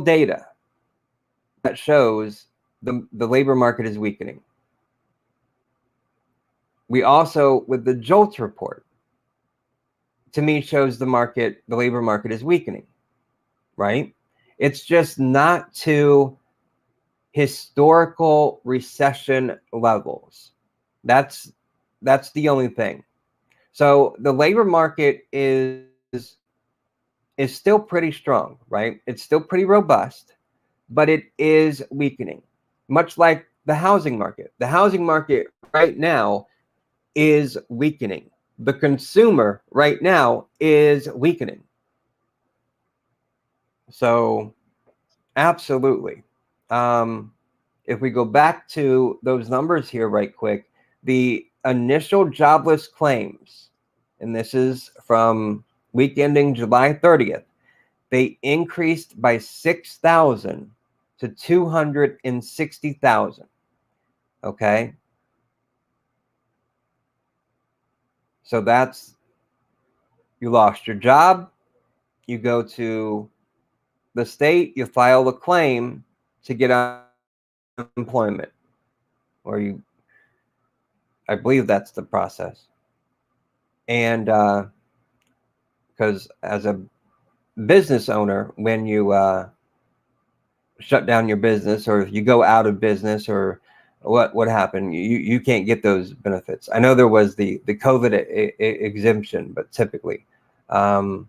[SPEAKER 1] data that shows the labor market is weakening. We also, with the JOLTS report, to me shows the labor market is weakening, right? It's just not to historical recession levels. That's the only thing. So the labor market is still pretty strong, right? It's still pretty robust, but it is weakening, much like the housing market. The housing market right now is weakening. The consumer right now is weakening. So absolutely. If we go back to those numbers here right quick, the initial jobless claims, and this is from week ending July 30th, they increased by 6,000 to 260,000. Okay. So that's, you lost your job, you go to the state, you file a claim to get unemployment, or I believe that's the process. And because as a business owner, when you shut down your business, or if you go out of business, or what happened, you can't get those benefits. I know there was the COVID exemption, but typically, so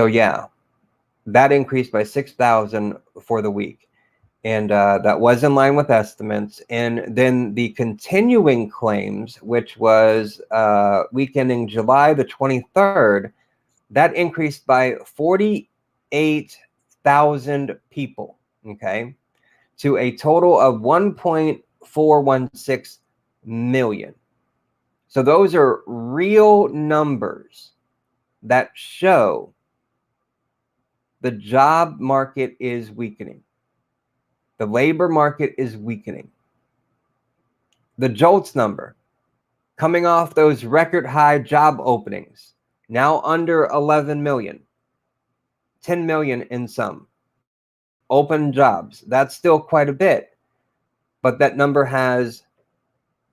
[SPEAKER 1] yeah, that increased by 6,000 for the week, and that was in line with estimates. And then the continuing claims, which was week ending July the 23rd, that increased by 48,000 people, okay, to a total of 1.416 million. So those are real numbers that show The job market is weakening. The labor market is weakening. The JOLTS number, coming off those record high job openings, now under 11 million, 10 million in some open jobs. That's still quite a bit, but that number has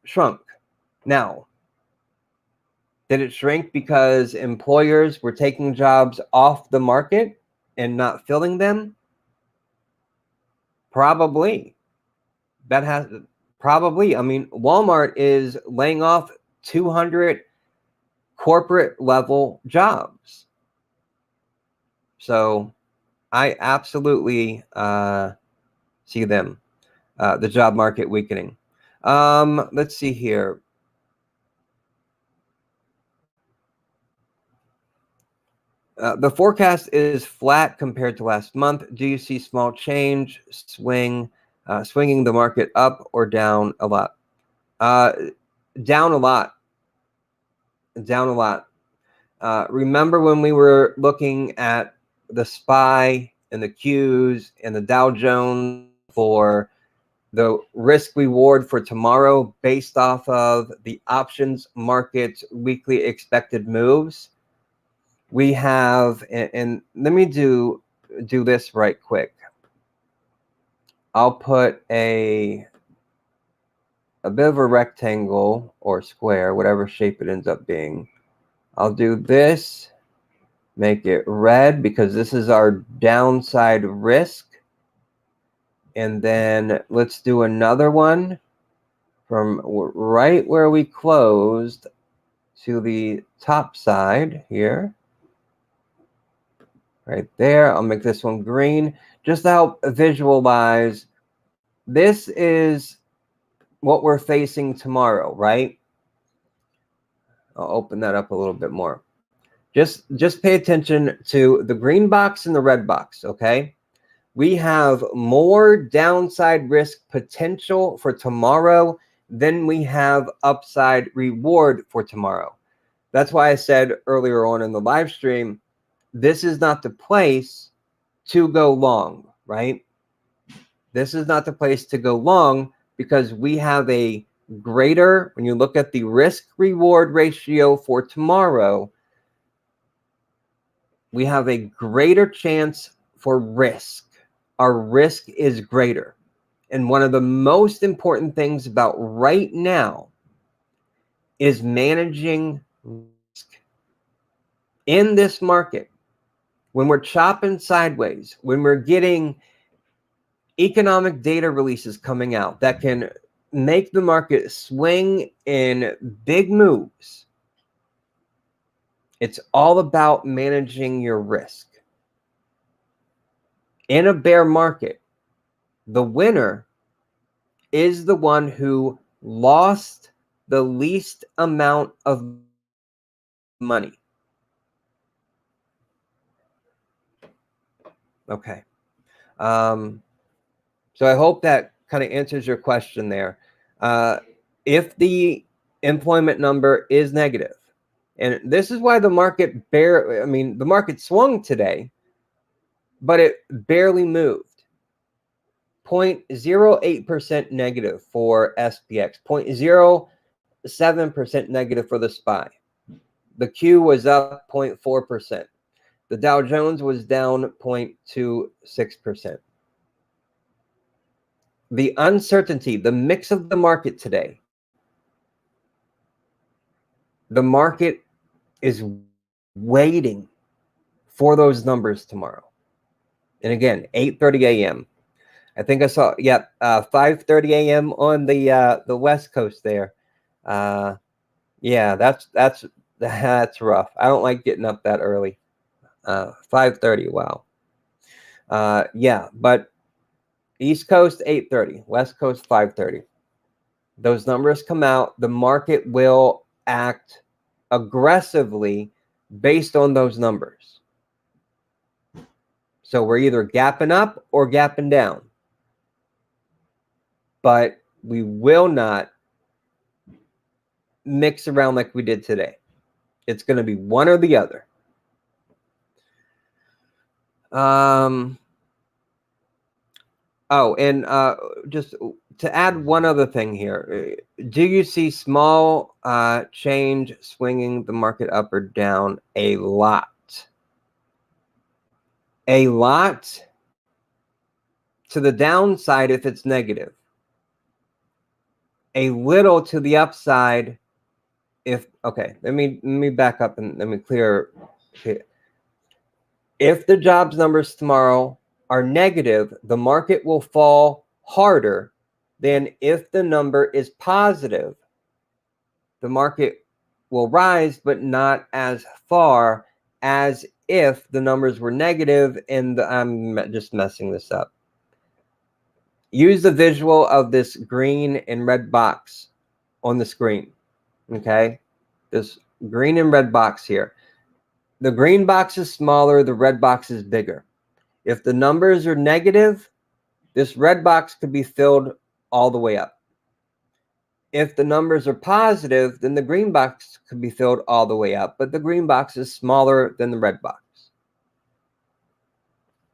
[SPEAKER 1] shrunk. Now, did it shrink because employers were taking jobs off the market and not filling them? Probably. Probably. I mean, Walmart is laying off 200 corporate level jobs. So I absolutely see them, the job market weakening. Let's see here. The forecast is flat compared to last month. Do you see small change, swinging the market up or down a lot? Down a lot. Down a lot. Remember when we were looking at the SPY and the Qs and the Dow Jones for the risk reward for tomorrow based off of the options market's weekly expected moves? We have, and let me do this right quick. I'll put a bit of a rectangle or square, whatever shape it ends up being. I'll do this, make it red because this is our downside risk. And then let's do another one from right where we closed to the top side here. Right there. I'll make this one green just to help visualize. This is what we're facing tomorrow, right? I'll open that up a little bit more. Just pay attention to the green box and the red box, okay? We have more downside risk potential for tomorrow than we have upside reward for tomorrow. That's why I said earlier on in the live stream, this is not the place to go long, right? This is not the place to go long because we have a greater, when you look at the risk reward ratio for tomorrow, we have a greater chance for risk. Our risk is greater. And one of the most important things about right now is managing risk in this market. When we're chopping sideways, when we're getting economic data releases coming out that can make the market swing in big moves, it's all about managing your risk. In a bear market, the winner is the one who lost the least amount of money. Okay. So I hope that kind of answers your question there. If the employment number is negative, and this is why the market the market swung today, but it barely moved. 0.08% negative for SPX, 0.07% negative for the SPY. The Q was up 0.4%. The Dow Jones was down 0.26%. The uncertainty, the mix of the market today, the market is waiting for those numbers tomorrow. And again, 8:30 a.m. I think I saw, 5:30 a.m. on the West Coast there. Yeah, that's rough. I don't like getting up that early. 5:30, wow. Yeah, but East Coast 8:30, West Coast 5:30. Those numbers come out, the market will act aggressively based on those numbers. So we're either gapping up or gapping down. But we will not mix around like we did today. It's going to be one or the other. Oh, and just to add one other thing here, do you see small change swinging the market up or down? A lot. A lot to the downside if it's negative. A little to the upside if, okay, let me back up and let me clear. Okay. If the jobs numbers tomorrow are negative, the market will fall harder than if the number is positive. The market will rise, but not as far as if the numbers were negative. And I'm just messing this up. Use the visual of this green and red box on the screen. Okay, this green and red box here. The green box is smaller, the red box is bigger. If the numbers are negative, this red box could be filled all the way up. If the numbers are positive, then the green box could be filled all the way up, but the green box is smaller than the red box.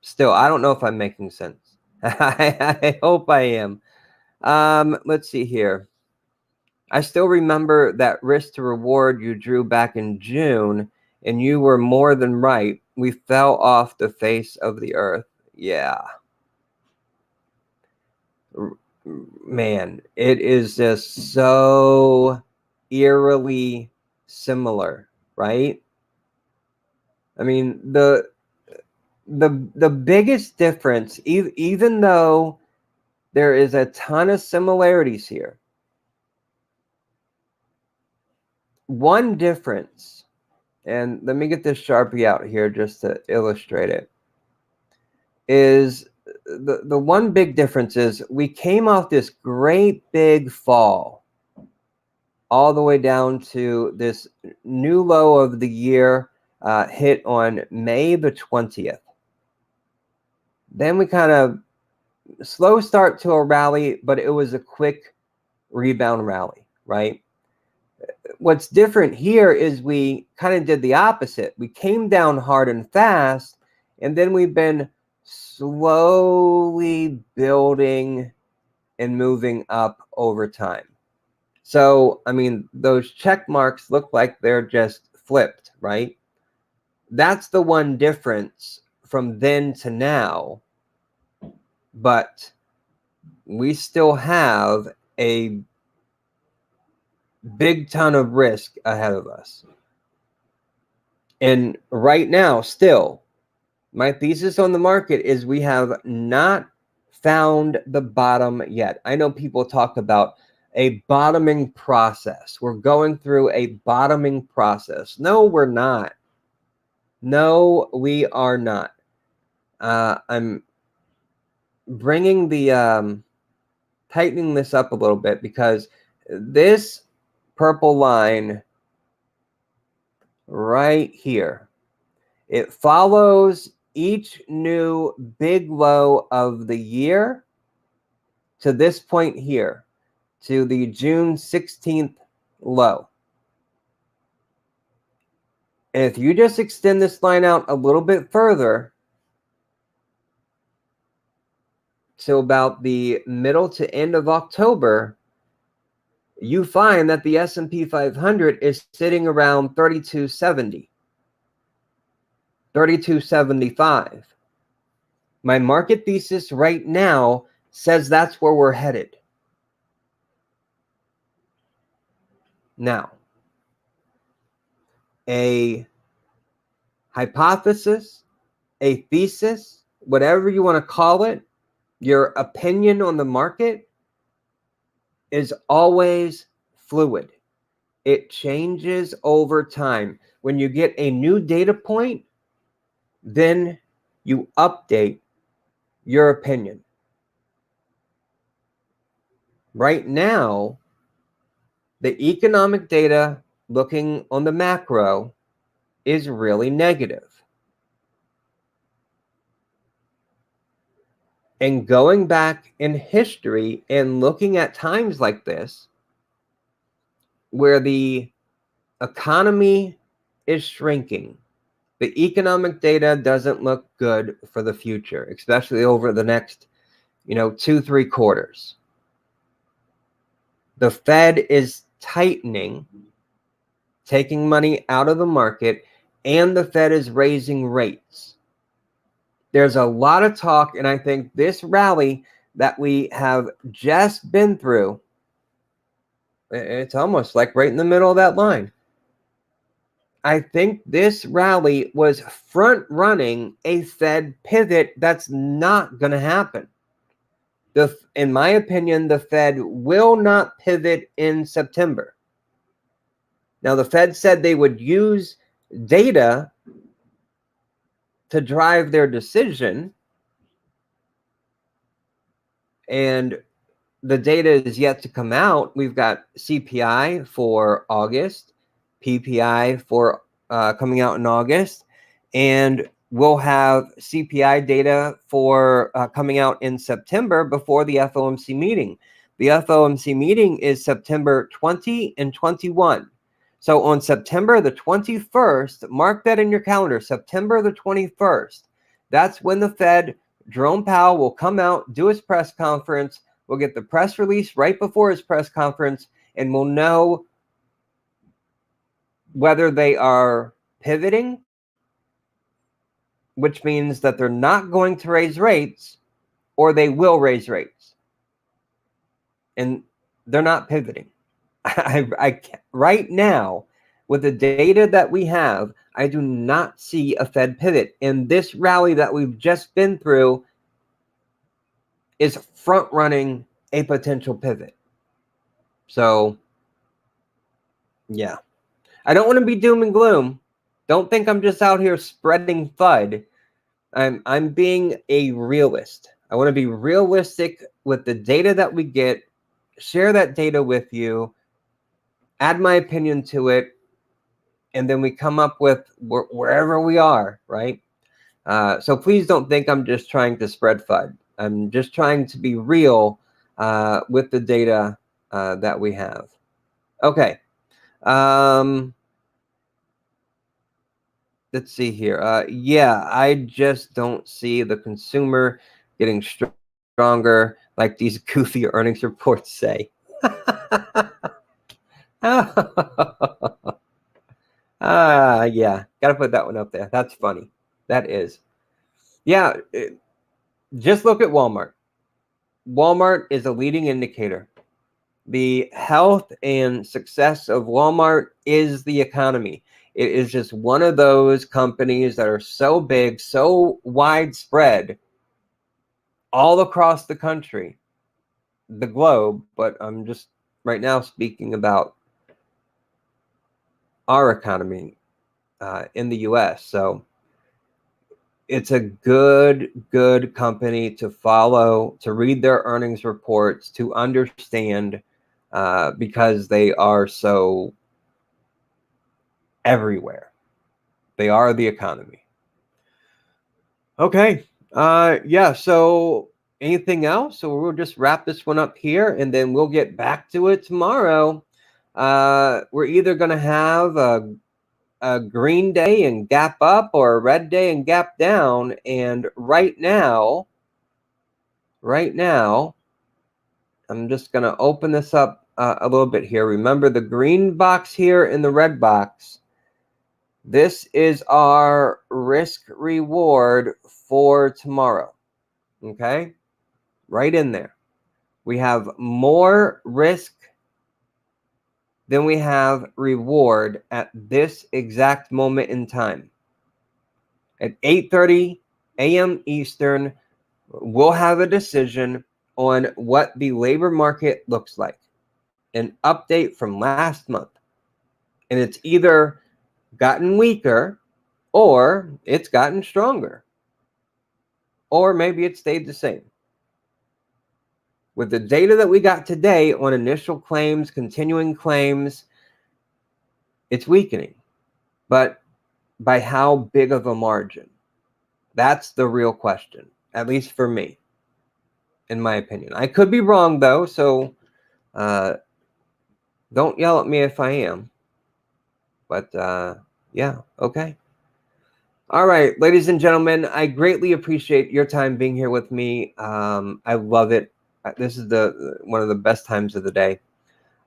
[SPEAKER 1] Still, I don't know if I'm making sense. I hope I am. Let's see here. I still remember that risk to reward you drew back in June, and you were more than right. We fell off the face of the earth. Yeah. Man, it is just so eerily similar, right? I mean, the biggest difference, even though there is a ton of similarities here, one difference, and let me get this Sharpie out here just to illustrate it, is the one big difference is we came off this great big fall all the way down to this new low of the year hit on May the 20th. Then we kind of slow start to a rally, but it was a quick rebound rally, right? What's different here is we kind of did the opposite. We came down hard and fast, and then we've been slowly building and moving up over time. So, I mean, those check marks look like they're just flipped, right? That's the one difference from then to now. But we still have a big ton of risk ahead of us. And right now, still, my thesis on the market is we have not found the bottom yet. I know people talk about a bottoming process. We're going through a bottoming process. No, we're not. No, we are not. I'm bringing the tightening this up a little bit because this purple line right here, it follows each new big low of the year to this point here, to the June 16th low. And if you just extend this line out a little bit further to about the middle to end of October, you find that the S&P 500 is sitting around 3270, 3275. My market thesis right now says that's where we're headed. Now, a hypothesis, a thesis, whatever you want to call it, your opinion on the market is always fluid. It changes over time. When you get a new data point, then you update your opinion. Right now, the economic data looking on the macro is really negative. And going back in history and looking at times like this, where the economy is shrinking, The economic data doesn't look good for the future, especially over the next, 2-3 quarters. The Fed is tightening, taking money out of the market, and the Fed is raising rates. There's a lot of talk, and I think this rally that we have just been through, it's almost like right in the middle of that line. I think this rally was front running a Fed pivot that's not going to happen. In my opinion, the Fed will not pivot in September. Now, the Fed said they would use data to drive their decision, and the data is yet to come out. We've got CPI for August, PPI for coming out in August, and we'll have CPI data for coming out in September before the FOMC meeting. The FOMC meeting is September 20 and 21. So on September the 21st, mark that in your calendar, September the 21st, that's when the Fed, Jerome Powell, will come out, do his press conference. We'll get the press release right before his press conference, and we'll know whether they are pivoting, which means that they're not going to raise rates, or they will raise rates. And they're not pivoting. I right now, with the data that we have, I do not see a Fed pivot. And this rally that we've just been through is front running a potential pivot. So, yeah. I don't want to be doom and gloom. Don't think I'm just out here spreading FUD. I'm being a realist. I want to be realistic with the data that we get, share that data with you, add my opinion to it, and then we come up with wherever we are, right? So please don't think I'm just trying to spread FUD. I'm just trying to be real with the data that we have. Okay. Let's see here. Yeah, I just don't see the consumer getting stronger like these goofy earnings reports say. Yeah, gotta put that one up there. That's funny. That is. Yeah, just look at Walmart. Walmart is a leading indicator. The health and success of Walmart is the economy. It is just one of those companies that are so big, so widespread all across the country, the globe, but I'm just right now speaking about our economy in the US. So it's a good company to follow, to read their earnings reports, to understand, because they are so everywhere. They are the economy. Okay. Yeah. So anything else? So we'll just wrap this one up here, and then we'll get back to it tomorrow. We're either going to have a green day and gap up, or a red day and gap down. And right now, I'm just going to open this up a little bit here. Remember the green box here and the red box. This is our risk reward for tomorrow. Okay? Right in there. We have more risk than we have reward at this exact moment in time. At 8:30 a.m. Eastern, we'll have a decision on what the labor market looks like. An update from last month. And it's either gotten weaker, or it's gotten stronger, or maybe it stayed the same. With the data that we got today on initial claims, continuing claims, it's weakening. But by how big of a margin? That's the real question, at least for me, in my opinion. I could be wrong, though, so don't yell at me if I am. But yeah, okay. All right, ladies and gentlemen, I greatly appreciate your time being here with me. I love it. This is one of the best times of the day.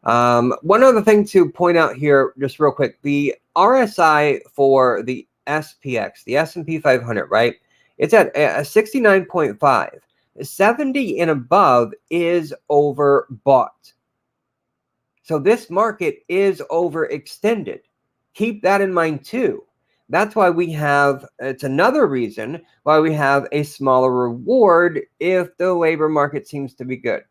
[SPEAKER 1] One other thing to point out here, just real quick, the RSI for the SPX, the S&P 500, right? It's at 69.5. 70 and above is overbought. So this market is overextended. Keep that in mind too. That's why it's another reason why we have a smaller reward if the labor market seems to be good.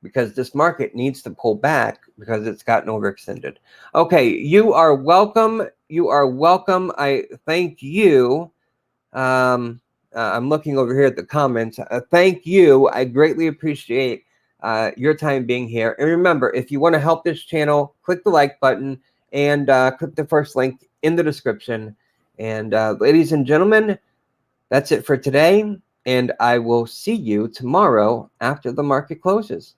[SPEAKER 1] Because this market needs to pull back because it's gotten overextended. Okay, you are welcome. You are welcome. I thank you. I'm looking over here at the comments. Thank you. I greatly appreciate your time being here. And remember, if you want to help this channel, click the like button and click the first link in the description. And ladies and gentlemen, that's it for today. And I will see you tomorrow after the market closes.